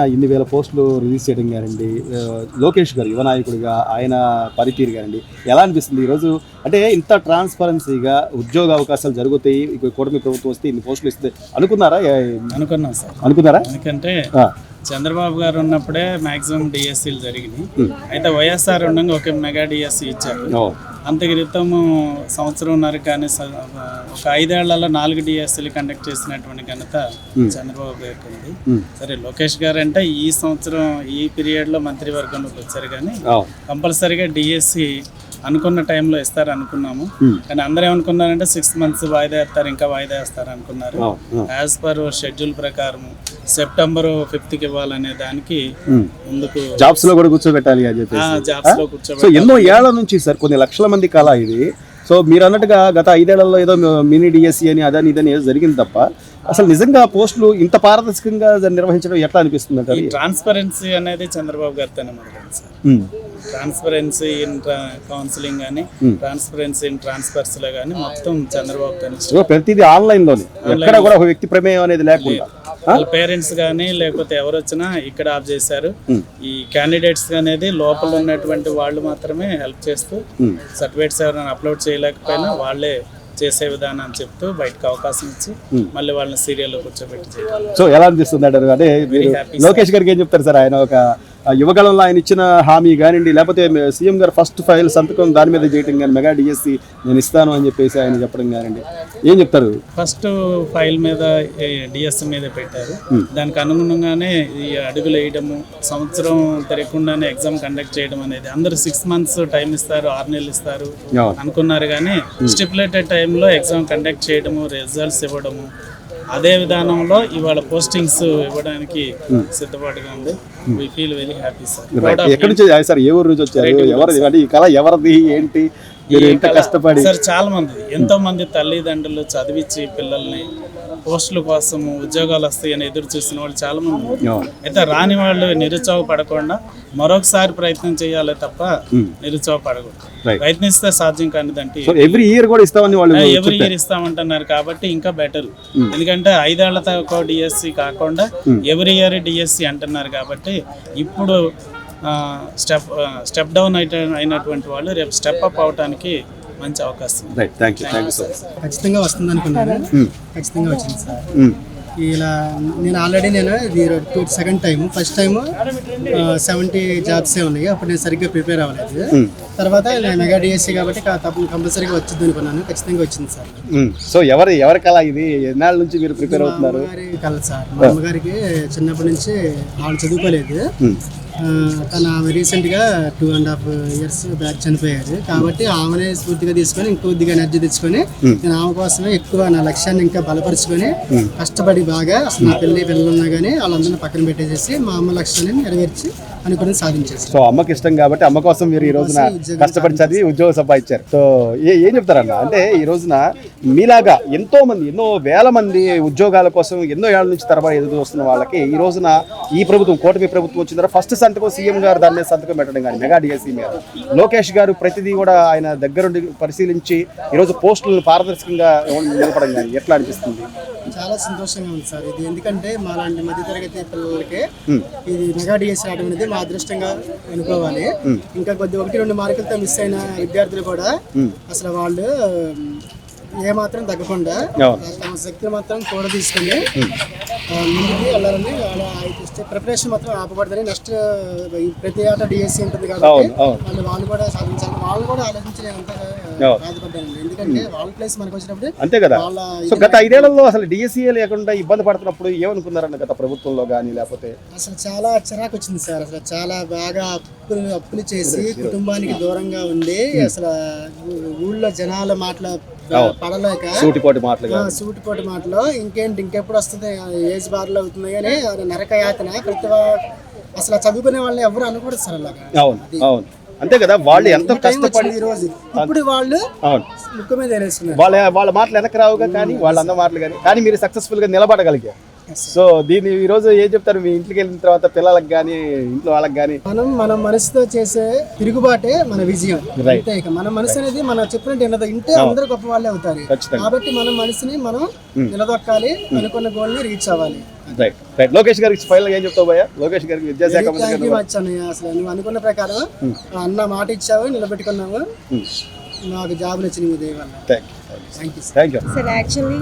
ఇన్ని వేల పోస్టులు రిలీజ్ చేయడం గానండి, లోకేష్ గారు యువ నాయకుడిగా ఆయన పనితీరు గానండి, ఎలా అనిపిస్తుంది ఈరోజు? అంటే ఇంత ట్రాన్స్పరెన్సీగా ఉద్యోగ అవకాశాలు జరుగుతాయి, కూటమి ప్రభుత్వం వస్తే ఇన్ని పోస్టులు ఇస్తే అనుకున్నారా? అనుకున్నాం సార్. అనుకున్నారా? ఎందుకంటే చంద్రబాబు గారు ఉన్నప్పుడే మాక్సిమం డిఎస్సీలు జరిగినాయి. అయితే వైఎస్ఆర్ ఉండగా ఒక మెగా డిఎస్సీ ఇచ్చారు. అంత క్రితము సంవత్సరంన్నర కానీ ఒక 5 ఏళ్లలో 4 డిఎస్సీలు కండక్ట్ చేసినటువంటి ఘనత చంద్రబాబు గారికి ఉంది. సరే, లోకేష్ గారు అంటే ఈ సంవత్సరం ఈ పీరియడ్లో మంత్రివర్గంలోకి వచ్చారు, కానీ కంపల్సరీగా డిఎస్సీ అనుకున్న టైంలో ఇస్తారు అనుకున్నాము. కానీ అందరూ ఏమనుకున్నారంటే 6 months వాయిదా వేస్తారు, ఇంకా వాయిదా వేస్తారు అనుకున్నారు. యాజ్ పర్ షెడ్యూల్ ప్రకారం సెప్టెంబర్ 5th ఇవ్వాలనే దానికి ముందుకు జాబ్స్ లో కూడా కూర్చోబెట్టాలి అని చెప్పి జాబ్స్ లో కూర్చోబెట్టాలి. ఎన్నో ఏళ్ల నుంచి సార్, కొన్ని లక్షల మంది కళ ఇది. సో మీరు అన్నట్టుగా గత 5 ఏళ్లలో ఏదో మినీ డిఎస్సీ అని అదని ఇదని ఏదో జరిగింది తప్ప అసలు నిజంగా పోస్టులు ఇంత పారదర్శకంగా నిర్వహించడం ఎట్లా అనిపిస్తుంది అంటే? ట్రాన్స్పరెన్సీ అనేది చంద్రబాబు గారితోనే మొదలైంది సార్. ట్రాన్స్పరెన్సీ ఇన్ కౌన్సిలింగ్ కానీ, ట్రాన్స్పరెన్సీ ఇన్ ట్రాన్స్ఫర్స్ లో కానీ మొత్తం చంద్రబాబు. ప్రతిదీ ఆన్లైన్ లోనే, ఎక్కడ కూడా ఒక వ్యక్తి ప్రమేయం అనేది లేకుండా వాళ్ళ పేరెంట్స్ కానీ లేకపోతే ఎవరు వచ్చినా ఇక్కడ ఆఫ్ చేశారు. ఈ క్యాండిడేట్స్ అనేది లోపల ఉన్నటువంటి వాళ్ళు మాత్రమే హెల్ప్ చేస్తూ సర్టిఫికేట్స్ ఎవరైనా అప్లోడ్ చేయలేకపోయినా వాళ్ళే చేసే విధానాన్ని చెప్తూ బయటకు అవకాశం ఇచ్చి మళ్ళీ వాళ్ళని సీరియల్లో కూర్చోబెట్టి చేయాలి. సో ఎలా అనిపిస్తుంది అంటారు? అదే లోకేష్ గారికి ఏం చెప్తారు సార్? ఆయన ఒక యువకాలంలో ఆయన ఇచ్చిన హామీ కానివ్వండి, లేకపోతే సీఎం గారు ఫస్ట్ ఫైల్ సంతకం దాని మీద చేయటం కానీ, మెగా డిఎస్సీ నేను ఇస్తాను అని చెప్పేసి ఆయన చెప్పడం కానివ్వండి, ఏం చెప్తారు? ఫస్ట్ ఫైల్ మీద డిఎస్సీ మీద పెట్టారు. దానికి అనుగుణంగానే ఈ అడుగులు వేయడము, సంవత్సరం తిరగకుండానే ఎగ్జామ్ కండక్ట్ చేయడం అనేది, అందరూ 6 months టైం ఇస్తారు, 6 నెలలు ఇస్తారు అనుకున్నారు. కానీ స్టిపులేటెడ్ టైంలో ఎగ్జామ్ కండక్ట్ చేయడము, రిజల్ట్స్ ఇవ్వడము, అదే విధానంలో ఇవాళ పోస్టింగ్స్ ఇవ్వడానికి సిద్ధపాటుగా ఉంది. We feel very happy sir. ఎక్కడి నుంచి సార్, ఏ ఊరు నుంచి వచ్చారు? ఎవరిది ఈ కళ, ఎవరిది ఏంటి? కష్టపడి సార్ చాలా మంది, ఎంతో మంది తల్లిదండ్రులు చదివించి పిల్లల్ని పోస్టుల కోసం ఉద్యోగాలు వస్తాయని ఎదురు చూసిన వాళ్ళు చాలా మంది. అయితే రాని వాళ్ళు నిరుత్సాహపడకుండా మరొకసారి ప్రయత్నం చేయాలి తప్ప నిరుత్సాహపడకూడదు. ప్రయత్నిస్తే సాధ్యం కానిదంటే ఎవ్రీ ఇయర్ కూడా ఇస్తామని వాళ్ళు ఎవ్రీ ఇయర్ ఇస్తామంటున్నారు కాబట్టి ఇంకా బెటర్. ఎందుకంటే 5 ఏళ్ల దాకా డిఎస్సి కాకుండా ఎవ్రీ ఇయర్ డిఎస్సి అంటున్నారు కాబట్టి ఇప్పుడు స్టెప్ డౌన్ అయినటువంటి వాళ్ళు రేపు స్టెప్ అప్ అవడానికి మంచి అవకాశం. ఖచ్చితంగా వస్తుంది అనుకున్నాను, ఖచ్చితంగా వచ్చింది సార్. ఇలా నేను ఆల్రెడీ ఇది second time. First time 70 jobs ఉన్నాయి, అప్పుడు నేను సరిగ్గా ప్రిపేర్ అవ్వలేదు. తర్వాత నేను మెగా డిఎస్సీ కాబట్టి కంపల్సరీగా వచ్చింది అనుకున్నాను, ఖచ్చితంగా వచ్చింది సార్. సో ఎవరి కళ ఇది? ఎన్నాళ్ళ నుంచి మీరు ప్రిపేర్ అవుతున్నారు? కళ సార్. మా అమ్మగారికి చిన్నప్పటి నుంచి వాళ్ళు చదువుకోలేదు. ఆమె రీసెంట్గా 2.5 years బ్యాక్ చనిపోయారు. కాబట్టి ఆమెనే స్ఫూర్తిగా తీసుకొని ఇంకొద్దిగా ఎనర్జీ తెచ్చుకొని నేను ఆమె కోసమే ఎక్కువ నా లక్ష్యాన్ని ఇంకా బలపరుచుకొని కష్టపడి బాగా అసలు నా పిల్లలు ఉన్నా కానీ వాళ్ళందరినీ పక్కన పెట్టేసేసి మా అమ్మ లక్ష్యాన్ని నెరవేర్చి అనుకుని సాధించేసి. సో అమ్మకి ఇష్టం కాబట్టి అమ్మ కోసం మీరు ఈ రోజున కష్టపడి చదివి ఉద్యోగం సంపాదించారు. సో ఏం చెప్తారన్న అంటే, ఈ రోజున మీలాగా ఎంతో మంది, ఎన్నో వేల మంది ఉద్యోగాల కోసం ఎన్నో ఏళ్ల నుంచి తరబడి ఎదురు వస్తున్న వాళ్ళకి ఈ రోజున ఈ ప్రభుత్వం, కూటమి ప్రభుత్వం వచ్చిన తర్వాత ఫస్ట్ సంతకం సీఎం గారు దాని మీద సంతకం పెట్టడం కానీ, మెగా డిఎస్సీ మీద లోకేష్ గారు ప్రతిదీ కూడా ఆయన దగ్గరుండి పరిశీలించి ఈరోజు పోస్టులను పారదర్శకంగా నిలపడం కానీ ఎట్లా అనిపిస్తుంది? చాలా సంతోషంగా ఉంది సార్ ఇది. ఎందుకంటే మా లాంటి మధ్యతరగతి పిల్లలకి ఇది మెగా డిఎస్సీ రావడం అనేది మా అదృష్టంగా అనుకోవాలి. ఇంకా కొద్ది 1-2 మార్కులతో మిస్ అయిన విద్యార్థులు కూడా అసలు వాళ్ళు ఏమాత్రం తగ్గకుండా తమ శక్తిని మాత్రం కూడా తీసుకుని ముందుకు వెళ్ళాలని, ప్రిపరేషన్ మాత్రం ఆపబడదని. నెక్స్ట్ ప్రతి ఏటా డిఎస్సీ ఉంటుంది కాబట్టి వాళ్ళు కూడా సాధించాలి. వాళ్ళు కూడా ఆలోచించి నేను అంతా బాధపడ్డాను. ఎందుకంటే వాళ్ళ ప్లేస్ మనకు వచ్చినప్పుడు అంతే కదా. సో గత 5 ఏళ్లలో అసలు డిఎస్సీ లేకుండా ఇబ్బంది పడుతున్నప్పుడు ఏమనుకున్నారన్న గత ప్రభుత్వంలో కానీ? లేకపోతే అసలు చాలా చిరాకు వచ్చింది సార్. అసలు చాలా బాగా అప్పులు చేసి కుటుంబానికి దూరంగా ఉండి అసలు ఊళ్ళో జనాల మాటలు పడలేక సూటిపోటి మాటలు ఇంకెప్పుడు వస్తుంది, ఏజ్ బార్లో అవుతుంది కానీ నరక యాతన ప్రతి అసలు చదువుకునే వాళ్ళని ఎవరు అనుకోరు సార్ అలాగా. అవును అంతే కదా. వాళ్ళు ఎంత కష్టపడి ఈ రోజు ఇప్పుడు వాళ్ళు ముఖ్య మీద వాళ్ళ మాటలు వెనక్కి రావుగా, కానీ వాళ్ళ అన్న మాటలు కానీ మీరు సక్సెస్ఫుల్ గా నిలబడగలిగారు. సో దీన్ని ఈ రోజు ఏం చెప్తారు మీ ఇంటికి వెళ్ళిన తర్వాత పిల్లలకు కానీ ఇంట్లో వాళ్ళకి కానీ? మనం మనసుతో చేసే తిరుగుబాటే మన విజయం. అంతే, ఇక మన మనసు అనేది మనం చెప్పినట్టు వినదు, ఇంటే అందరూ గొప్ప వాళ్ళే అవుతారు. కాబట్టి మన మనసుని మనం నిలదొక్కాలి, అనుకున్న గోల్ ని రీచ్ అవ్వాలి. రైట్. లోకేష్ గారికి ఫైనల్ గా ఏం చెప్తావు భయ్యా? లోకేష్ గారికి విద్యాశాఖ మంత్రి అసలు నువ్వు అనుకున్న ప్రకారం అన్న మాట ఇచ్చావు, నిలబెట్టుకున్నావు, నాకు జాబ్ నచ్చింది మీ దయ వల్ల. Thank you. Sir, actually,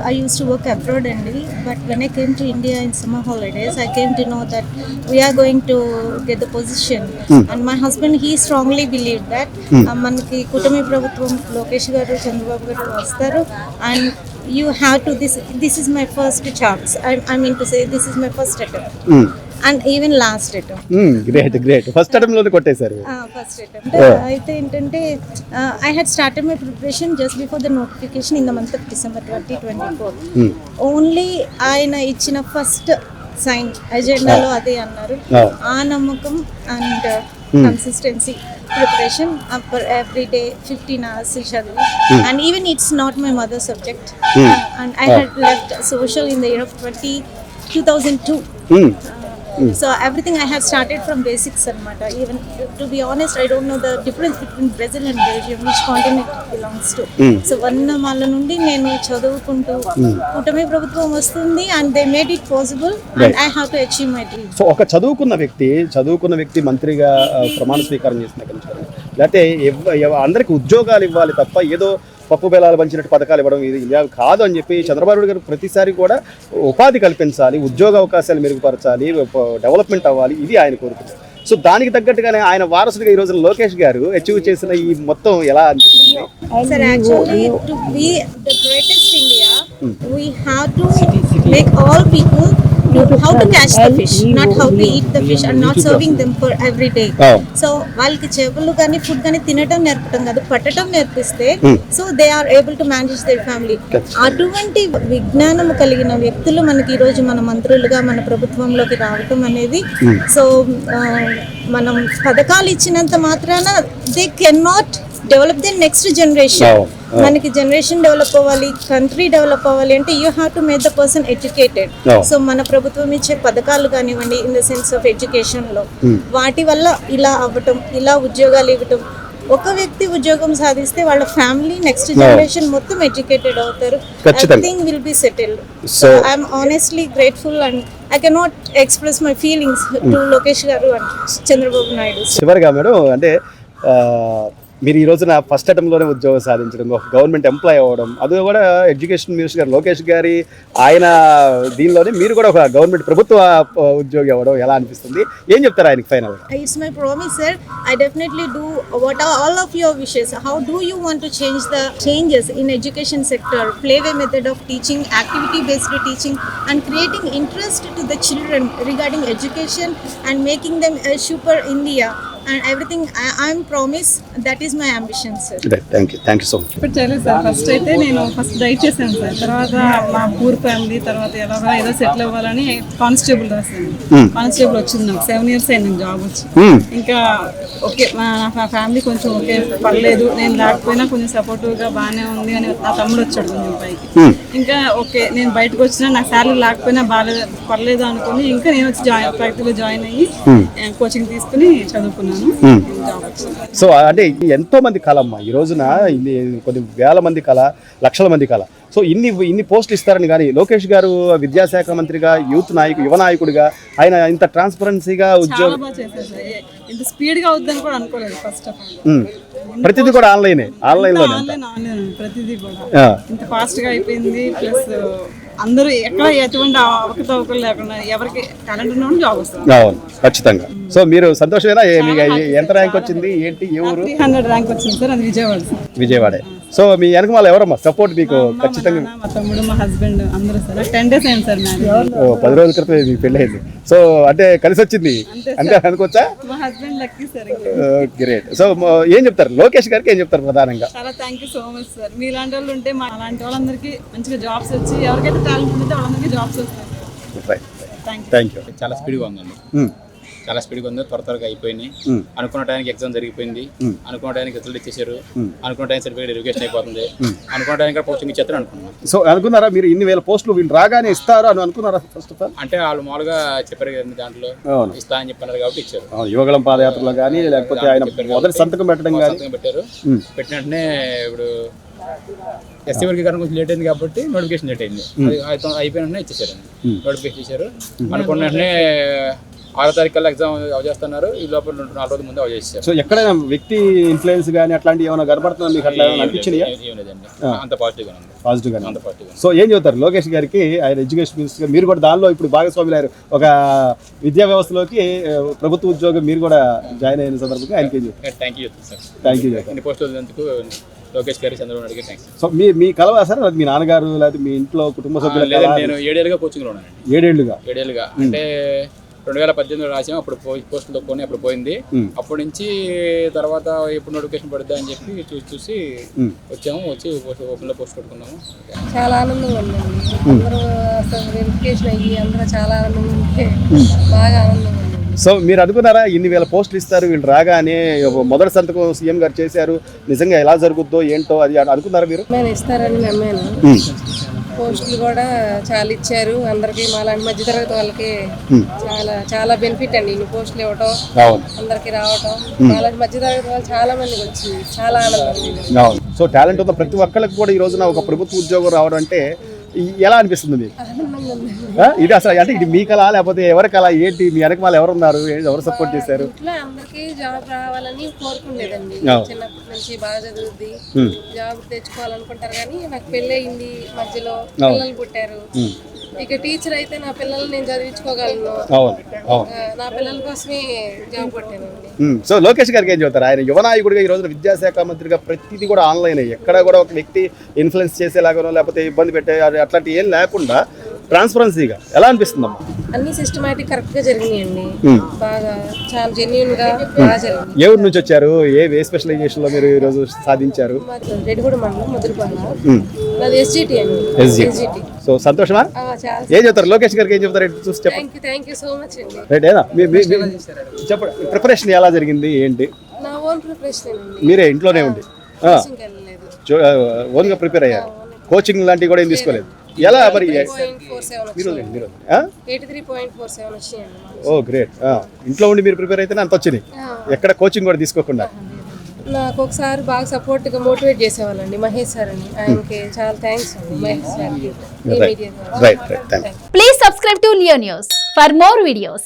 I used to work abroad only, but when I came to India in summer holidays, I came to know that we are going to get the position. And my husband, he strongly believed that manaki kutumi prabhutvam Lokesh garu Chandrababu garu vastaru, and you have to this is my first chance. I mean to say this is my first attempt. And even last attempt. Great. First attempt లోనే కొట్టేశారు. First attempt అయితే ఏంటంటే I had started my preparation just before the notification in the month of December 2024. Only ఆయన ఇచ్చిన first sign అజెండాలో అదే అన్నారు. ఆ నమ్మకం and consistency preparation every day 15 hours చదివి, and even it's not my mother's subject, and I had left social in the year of 2002. So everything I have started from basics anamata. Even to be honest, I don't know the difference between Brazil and Belgium, which continent it belongs to. So వన్నమాల నుండి నేను చదువుకుంటూ కూటమి ప్రభుత్వం వస్తుంది, and they made it possible, and I have to achieve my dream. So ఒక చదువుకున్న వ్యక్తి మంత్రిగా ప్రమాణ స్వీకారం చేసిన లేకపోతే అందరికి ఉద్యోగాలు ఇవ్వాలి తప్ప ఏదో పప్పు బెల్లాలు పంచినట్టు పథకాలు ఇవ్వడం ఇది కాదు అని చెప్పి చంద్రబాబు గారు ప్రతిసారి కూడా ఉపాధి కల్పించాలి, ఉద్యోగ అవకాశాలు మెరుగుపరచాలి, డెవలప్మెంట్ అవ్వాలి, ఇది ఆయన కోరుకుంటారు. సో దానికి తగ్గట్టుగానే ఆయన వారసుడిగా ఈ రోజు లోకేష్ గారు అచీవ్ చేసిన ఈ మొత్తం ఎలా అనిపిస్తుంది? Sir, actually, to be the greatest India, we have to make all people know how to catch the fish, not how to eat the fish, and not serving them for every day. So వాళ్ళకి చేపలు కానీ food కానీ తినటం నేర్పటం కాదు, పట్టడం నేర్పిస్తే so they are able to manage their family. అటువంటి విజ్ఞానం కలిగిన వ్యక్తులు మనకి ఈ రోజు మన మంత్రులుగా మన ప్రభుత్వంలోకి రావటం అనేది, సో మనం పథకాలు ఇచ్చినంత మాత్రాన they can not develop the next generation. మనకి జనరేషన్ డెవలప్ అవ్వాలి, కంట్రీ డెవలప్ అవ్వాలి అంటే you have to make the person educated. So మన ప్రభుత్వం ఇచ్చే పథకాలు కానివ్వండి, in the sense of education లో వాటి వల్ల ఇలా అవ్వటం, ఇలా ఉద్యోగాలు ఇవ్వటం, ఒక వ్యక్తి ఉద్యోగం సాధిస్తే వాళ్ళ ఫ్యామిలీ నెక్స్ట్ జనరేషన్ మొత్తం ఎడ్యుకేటెడ్ అవుతారు, everything will be settled. So I'm honestly grateful and I cannot express my feelings to Lokesh garu and Chandrababu Naidu. చివరిగా మేడం, అంటే మీరు ఈ రోజున ఫస్ట్ అటెంప్ట్లోనే ఉద్యోగం సాధించడం, ఒక గవర్నమెంట్ ఎంప్లాయ్ అవ్వడం, అది కూడా ఎడ్యుకేషన్ మినిస్టర్ గారు లోకేష్ గారి ఆయన దీనిలోనే మీరు కూడా ఒక గవర్నమెంట్ ప్రభుత్వ ఉద్యోగి అవ్వడం ఎలా అనిపిస్తుంది? ఏం చెప్తారు ఆయనకి final? It's my promise, sir. I definitely do what are all of your wishes. How do you want to change the changes in education sector, playway method of teaching, activity based teaching, and creating interest to the children regarding education and making them a super India and everything. I'm promise that is my ambition, sir. Thank you so much. ఇప్పుడు చేయలేదు sir. First అయితే నేను diet చేశాను sir. తర్వాత మా poor family తర్వాత ఎలాగో ఏదో సెటిల్ అవ్వాలని కానిస్టేబుల్ రాశాను. కానిస్టేబుల్ వచ్చింది నాకు 7 years అయింది నాకు జాబ్ వచ్చి. ఇంకా ఓకే నా ఫ్యామిలీ కొంచెం ఓకే పర్లేదు, నేను లేకపోయినా కొంచెం సపోర్టివ్గా బాగానే ఉంది అని నా తమ్ముడు వచ్చాడు కొంచెం పైకి. ఇంకా ఓకే నేను బయటకు వచ్చినా నాకు శాలరీ లేకపోయినా పర్లేదు అనుకుని ఇంకా నేను వచ్చి ఫ్యాక్టరీలో జాయిన్ అయ్యి కోచింగ్ తీసుకుని చదువుకున్నాను. సో అంటే ఎంతో మంది కళ అమ్మా ఈ రోజున, కొన్ని వేల మంది కళ, లక్షల మంది కళ. సో ఇన్ని పోస్టులు ఇస్తారని కానీ లోకేష్ గారు విద్యాశాఖ మంత్రిగా యువ నాయకుడిగా ఆయన ఇంత ట్రాన్స్పరెన్సీగా ఉద్యోగం ఇంత స్పీడ్ గా అవుద్దని కూడా అనుకోలేదు. ఫస్ట్ ఆఫ్ ఆల్ ప్రతిదీ కూడా ఆన్లైన్ ప్రతిదీ కూడా ఇంత ఫాస్ట్ గా అయిపోయింది. ప్లస్ అందరూ ఎక్కడ ఎటువంటి అవకతవకలు లేకుండా ఎవరికి టాలెంట్ ఉన్న జాబ్ వస్తుంది. అవును, ఖచ్చితంగా. సో మీరు సంతోషమేనా? ఎంత ర్యాంక్ వచ్చింది, ఏంటి, ఏ ఊరు? 300 ర్యాంక్ వచ్చింది సార్. అది విజయవాడే. సో మీ వెనక వాళ్ళు ఎవరమ్మా సపోర్ట్ మీకు? ఖచ్చితంగా మా తమ్ముడు, మా హస్బెండ్ అందరూ సార్. 10 days అయింది సార్ మ్యారేజ్. 10 రోజుల క్రితం మీకు పెళ్ళి అయింది. సో అంటే కలిసి వచ్చింది అంటే అనుకోవచ్చా? మా husband lucky sir. Great. So ఏం చెప్తారు లోకేష్ గారికి, ఏం చెప్తారు ప్రధానంగా? చాలా thank you so much sir. మీలాంటి వాళ్ళు ఉంటే మా అలాంటి వాళ్ళందరికీ మంచిగా జాబ్స్ వచ్చి ఎవరికైతే టాలెంట్ ఉంటే వాళ్ళందరికీ జాబ్స్ వస్తాయి. Thank you. చాలా స్పీడ్గా ఉందండి. చాలా స్పీడ్గా ఉంది, త్వరగా అయిపోయినాయి. అనుకున్న టైంకి ఎగ్జామ్ జరిగిపోయింది, అనుకున్న టైంకి రిజల్ట్ ఇచ్చేసారు, అనుకున్న టైం సర్టిఫికేట్ వెరిఫికేషన్ అయిపోతుంది, అనుకున్న టైంకి పోస్టింగ్ ఇచ్చేస్తారు అనుకున్నాం. సో అనుకున్నారా మీరు ఇన్ని వేల పోస్టులు వీళ్ళు రాగానే ఇస్తారు అని అనుకున్నారా? ఫస్ట్ ఆఫ్ ఆల్ అంటే వాళ్ళు మామూలుగా చెప్పారు కదండి, దాంట్లో ఇస్తా అని చెప్పన్నారు కాబట్టి ఇచ్చారు. యువగళం పాదయాత్రలో కానీ లేకపోతే ఆయన మొదటి సంతకం పెట్టడం కానీ సంతకం పెట్టారు. పెట్టిన వెంటనే ఇప్పుడు ఎస్సీ వర్గీకరణ కొంచెం లేట్ అయింది కాబట్టి నోటిఫికేషన్ లేట్ అయింది. అయిపోయిన వెంటనే ఇచ్చేసారండి, నోటిఫికేషన్ ఇచ్చారు. అనుకున్న వెంటనే 6వ తారీఖు కల్లా ఎగ్జామ్ అవజేస్తున్నారు. ఈ లోపల 4 రోజుల ముందు అవజేస్తారు. సో ఎక్కడైనా వ్యక్తి ఇన్ఫ్లుయెన్స్ కానీ అట్లాంటివి ఏమైనా కనబడుతుందా మీకు? అట్లా అనిపించింది? ఏం లేదండి, అంత పాజిటివ్గా ఉంది. పాజిటివ్గా అంత పాజిటివ్గా. సో ఏం చెబుతారు లోకేష్ గారికి, ఆయన ఎడ్యుకేషన్ మినిస్టర్, మీరు కూడా దానిలో ఇప్పుడు భాగస్వాములు అయ్యారు. ఒక విద్యా వ్యవస్థలోకి ప్రభుత్వ ఉద్యోగం మీరు కూడా జాయిన్ అయిన సందర్భంగా ఆయనకి thank you sir. Thank you. ఇన్ని పోస్టులు వదిలేందుకు లోకేష్ గారి, చంద్రబాబు నాయుడు గారికి థ్యాంక్స్. సో మీ కలవా సార్ మీ నాన్నగారు లేదా మీ ఇంట్లో కుటుంబ సభ్యులు? లేదండి, నేను 7 ఏళ్ళుగా కోచింగ్లో ఉన్నానండి. 7 ఏళ్ళుగా? 7 ఏళ్ళుగా అంటే 2018లో రాసాము, అప్పుడు పోస్టులు తక్కువ అప్పుడు పోయింది. అప్పటి నుంచి తర్వాత ఎప్పుడు నోటిఫికేషన్ పడుద్దా అని చెప్పి చూసి వచ్చాము. వచ్చి ఓపెన్లో పోస్ట్ పెట్టుకున్నాము. చాలా ఆనందంగా ఉందండి. అందరూ అసలు వెరిఫికేషన్ అయ్యి అందరూ చాలా ఆనందంగా ఉంటే బాగా ఆనందంగా ఉంది. సో మీరు అనుకున్నారా ఇన్ని వేల పోస్టులు ఇస్తారు వీళ్ళు రాగానే, మొదటి సంతకం సీఎం గారు చేశారు, నిజంగా ఎలా జరుగుద్దో ఏంటో అది అనుకున్నారా మీరు? నేను ఇస్తారని నమ్మాను. పోస్టులు కూడా చాలా ఇచ్చారు అందరికి. మాలాంటి మధ్యతరగతి వాళ్ళకి చాలా బెనిఫిట్ అండి ఇన్ని పోస్టులు ఇవ్వటం, అందరికి రావటం. మాలాంటి మధ్యతరగతి వాళ్ళు చాలా మందికి వచ్చింది, చాలా ఆనందం. సో టాలెంట్ ఉన్న ప్రతి ఒక్కరికి కూడా ఈ రోజున ఒక ప్రభుత్వ ఉద్యోగం రావడం అంటే ఎలా అనిపిస్తుంది మీకు? ఇది అసలు అంటే ఇది మీ కళ లేకపోతే ఎవరి కళ ఏంటి? మీ వెనకమాల ఎవరు ఉన్నారు, ఎవరు సపోర్ట్ చేశారు? ఇంట్లో అందరికి జాబ్ రావాలని కోరుకునేదండి. చిన్నప్పటి నుంచి బాగా చదువుద్ది, జాబ్ తెచ్చుకోవాలనుకుంటారు. కానీ నాకు పెళ్ళి అయింది, మధ్యలో పిల్లలు పుట్టారు. ఇక టీచర్ అయితే నా పిల్లల్ని నేను చదివించుకోగలను. నా పిల్లల కోసమే జాబ్ కొట్టానండి. సో లోకేష్ గారికి ఏం చెబుతారు? ఆయన యువ నాయకుడిగా ఈ రోజున విద్యాశాఖ మంత్రిగా ప్రతిదీ కూడా ఆన్లైన్, ఎక్కడ కూడా ఒక వ్యక్తి ఇన్ఫ్లుయెన్స్ చేసేలాగానో లేకపోతే ఇబ్బంది పెట్టే అట్లాంటి ఏం లేకుండా ట్రాన్స్పరెన్సీగా ఎలా అనిపిస్తుందమ్మా? అన్ని సిస్టమాటిక్ కరెక్ట్ గా జరిగినాయండి. బాగా చాలా జెన్యూన్ గా బాగా జరిగింది. ఏ ఊరు నుంచి వచ్చారు? ఏ స్పెషలైజేషన్ లో మీరు ఈ రోజు సాధించారు? రెడ్డిగూడ మండలం ముద్రపాల. నాది ఎస్జిటి అండి. ఎస్జిటి. సో సంతోషమా? ఏం చెప్తారు లోకేష్ గారికి? ఏం చెప్తారు చూసి చెప్పండి. థ్యాంక్ యూ సో మచ్ అండి. రైట్ ఏనా చెప్పండి, ప్రిపరేషన్ ఎలా జరిగింది ఏంటి? నా ఓన్ ప్రిపరేషన్ అండి. మీరే ఇంట్లోనే ఉండి ఓన్ గా ప్రిపేర్ అయ్యారు? కోచింగ్ లాంటివి కూడా ఏం తీసుకోలేదు? ఎలా మరి? 83.47 వచ్చినాయండి. ఓ గ్రేట్. ఇంట్లో ఉండి మీరు ప్రిపేర్ అయితేనే అంత వచ్చినాయి, ఎక్కడ కోచింగ్ కూడా తీసుకోకుండా. నాకు ఒకసారి బాగా సపోర్ట్ గా మోటివేట్ చేసేవాళ్ళండి మహేష్ సార్ అని. ఆయనకి చాలా థ్యాంక్స్ అండి Mahesh sir. Right right. Please subscribe to Leo News for more videos.